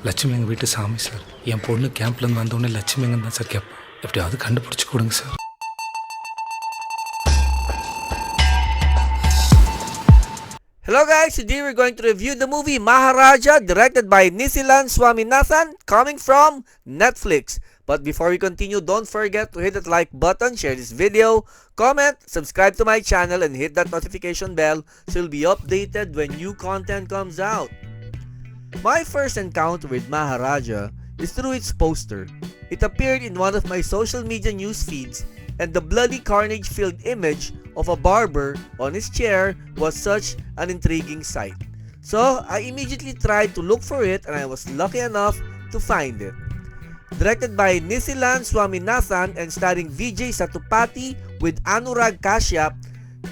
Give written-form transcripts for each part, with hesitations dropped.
லட்சுமி எங்கள் வீட்டு சாமி சார். என் பொண்ணு கேம்ப்லேருந்து வந்தோடனே லட்சுமி எங்கன்னு தான் சார் கேட்பேன். எப்படியாவது கண்டுபிடிச்சி கொடுங்க sir. Hello guys, today we're going to review the movie Maharaja, directed by Nisilan Swaminathan, coming from Netflix. But before we continue, don't forget to hit that like button, share this video, comment, subscribe to my channel, and hit that notification bell so you'll be updated when new content comes out. My first encounter with Maharaja is through its poster. It appeared in one of my social media news feeds, and the bloody carnage-filled image of a barber on his chair was such an intriguing sight. So I immediately tried to look for it, and I was lucky enough to find it. Directed by Nisilan Swaminathan and starring Vijay Satupati with Anurag Kashyap,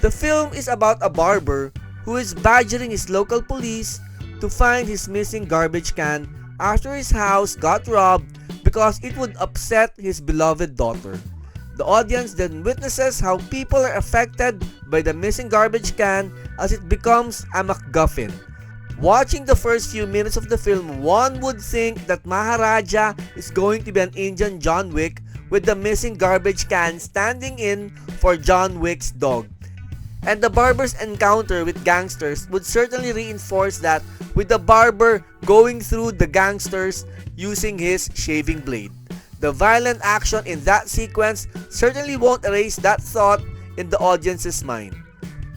the film is about a barber who is badgering his local police to find his missing garbage can after his house got robbed because it would upset his beloved daughter. The audience then witnesses how people are affected by the missing garbage can as it becomes a MacGuffin. Watching the first few minutes of the film, one would think that Maharaja is going to be an Indian John Wick with the missing garbage can standing in for John Wick's dog. And the barber's encounter with gangsters would certainly reinforce that, with the barber going through the gangsters using his shaving blade. The violent action in that sequence certainly won't erase that thought in the audience's mind.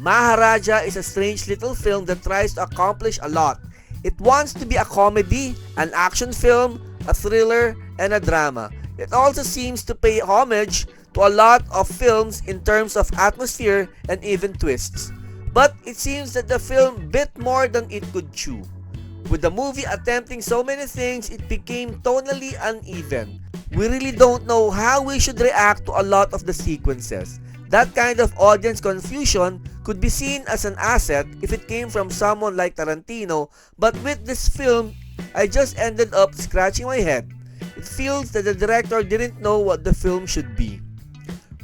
Maharaja is a strange little film that tries to accomplish a lot. It wants to be a comedy, an action film, a thriller, and a drama. It also seems to pay homage to a lot of films in terms of atmosphere and even twists. But it seems that the film bit more than it could chew. With the movie attempting so many things, it became tonally uneven. We really don't know how we should react to a lot of the sequences. That kind of audience confusion could be seen as an asset if it came from someone like Tarantino, but with this film, I just ended up scratching my head. It feels that the director didn't know what the film should be.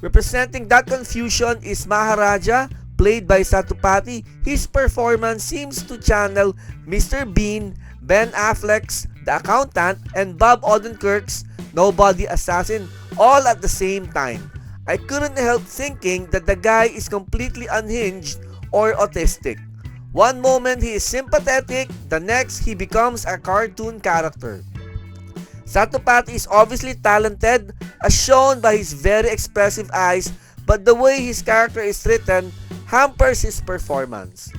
Representing that confusion is Maharaja, played by Satupati. His performance seems to channel Mr. Bean, Ben Affleck's The Accountant, and Bob Odenkirk's Nobody Assassin all at the same time. I couldn't help thinking that the guy is completely unhinged or autistic. One moment he is sympathetic, the next he becomes a cartoon character. Satupati is obviously talented, as shown by his very expressive eyes, but the way his character is written hampers his performance.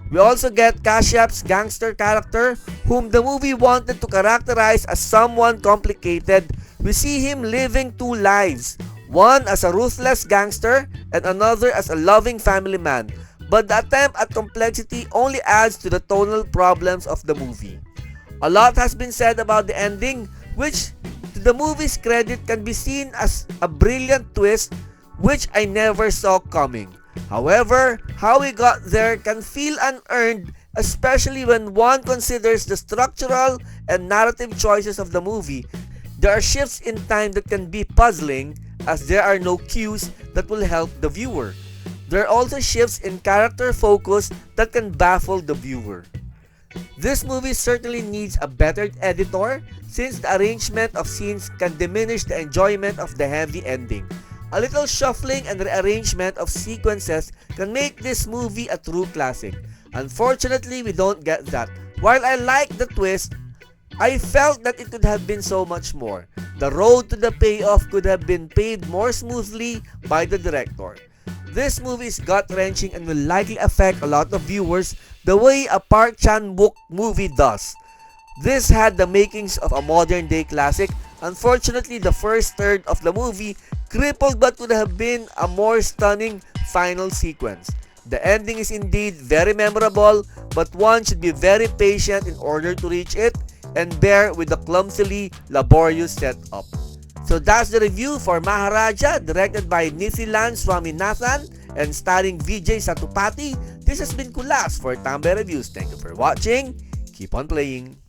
We also get Kashyap's gangster character, whom the movie wanted to characterize as someone complicated. We see him living two lives, one as a ruthless gangster and another as a loving family man. But the attempt at complexity only adds to the tonal problems of the movie. A lot has been said about the ending, which to the movie's credit can be seen as a brilliant twist which I never saw coming. However, how we got there can feel unearned, especially when one considers the structural and narrative choices of the movie. There are shifts in time that can be puzzling, as there are no cues that will help the viewer. There are also shifts in character focus that can baffle the viewer. This movie certainly needs a better editor, since the arrangement of scenes can diminish the enjoyment of the heavy ending. A little shuffling and rearrangement of sequences can make this movie a true classic. Unfortunately, we don't get that. While I like the twist, I felt that it could have been so much more. The road to the payoff could have been paved more smoothly by the director. This movie is gut-wrenching and will likely affect a lot of viewers the way a Park Chan-wook movie does. This had the makings of a modern-day classic. Unfortunately, the first third of the movie crippled what would have been a more stunning final sequence. The ending is indeed very memorable, but one should be very patient in order to reach it and bear with the clumsily laborious setup. So that's the review for Maharaja, directed by Nisilan Swaminathan and starring Vijay Satupati. This has been Kulas for Tambay Reviews. Thank you for watching. Keep on playing.